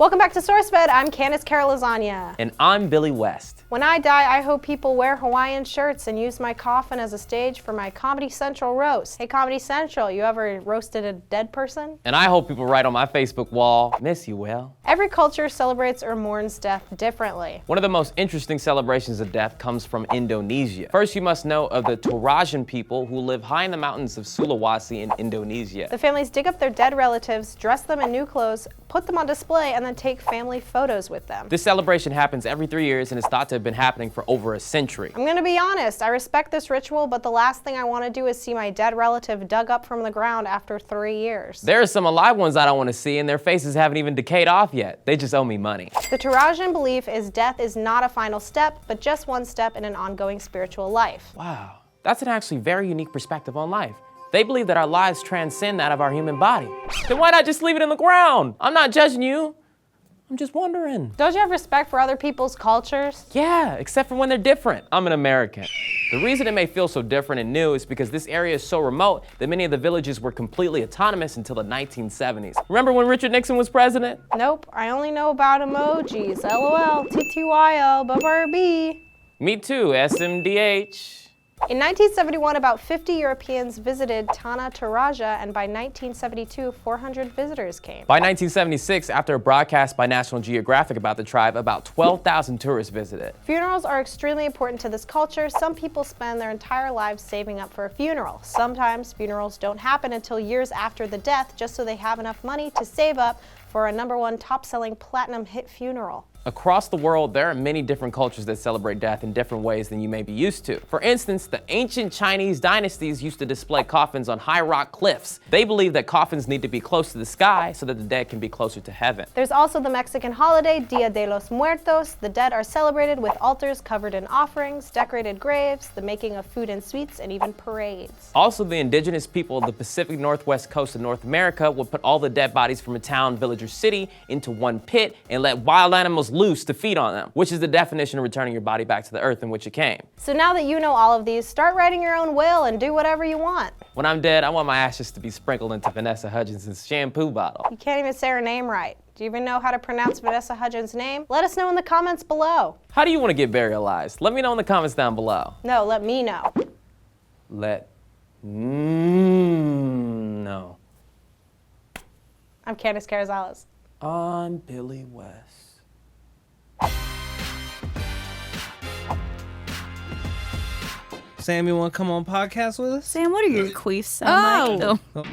Welcome back to SourceFed. I'm Candace Lasagna. And I'm Billy West. When I die, I hope people wear Hawaiian shirts and use my coffin as a stage for my Comedy Central roast. Hey, Comedy Central, you ever roasted a dead person? And I hope people write on my Facebook wall, miss you, Will. Every culture celebrates or mourns death differently. One of the most interesting celebrations of death comes from Indonesia. First, you must know of the Torajan people who live high in the mountains of Sulawesi in Indonesia. The families dig up their dead relatives, dress them in new clothes, put them on display, and then take family photos with them. This celebration happens every 3 years and is thought to have been happening for over a century. I'm gonna be honest, I respect this ritual, but the last thing I want to do is see my dead relative dug up from the ground after 3 years. There are some alive ones I don't want to see, and their faces haven't even decayed off yet. They just owe me money. The Torajan belief is death is not a final step, but just one step in an ongoing spiritual life. Wow, that's an actually very unique perspective on life. They believe that our lives transcend that of our human body. Then why not just leave it in the ground? I'm not judging you. I'm just wondering. Don't you have respect for other people's cultures? Yeah, except for when they're different. I'm an American. The reason it may feel so different and new is because this area is so remote that many of the villages were completely autonomous until the 1970s. Remember when Richard Nixon was president? Nope, I only know about emojis. LOL, TTYL, BBRB. Me too, SMDH. In 1971, about 50 Europeans visited Tanah Toraja, and by 1972, 400 visitors came. By 1976, after a broadcast by National Geographic about the tribe, about 12,000 tourists visited. Funerals are extremely important to this culture. Some people spend their entire lives saving up for a funeral. Sometimes funerals don't happen until years after the death, just so they have enough money to save up for a #1 top-selling platinum hit funeral. Across the world, there are many different cultures that celebrate death in different ways than you may be used to. For instance, the ancient Chinese dynasties used to display coffins on high rock cliffs. They believe that coffins need to be close to the sky so that the dead can be closer to heaven. There's also the Mexican holiday, Dia de los Muertos. The dead are celebrated with altars covered in offerings, decorated graves, the making of food and sweets, and even parades. Also, the indigenous people of the Pacific Northwest coast of North America would put all the dead bodies from a town, village, or city into one pit and let wild animals loose to feed on them, which is the definition of returning your body back to the earth in which it came. So now that you know all of these, start writing your own will and do whatever you want. When I'm dead, I want my ashes to be sprinkled into Vanessa Hudgens' shampoo bottle. You can't even say her name right. Do you even know how to pronounce Vanessa Hudgens' name? Let us know in the comments below. How do you want to get burialized? Let me know in the comments down below. No, let me know. No. I'm Candace Gonzalez. I'm Billy West. Sam, you want to come on podcast with us? Sam, what are your queefs sound like? Oh.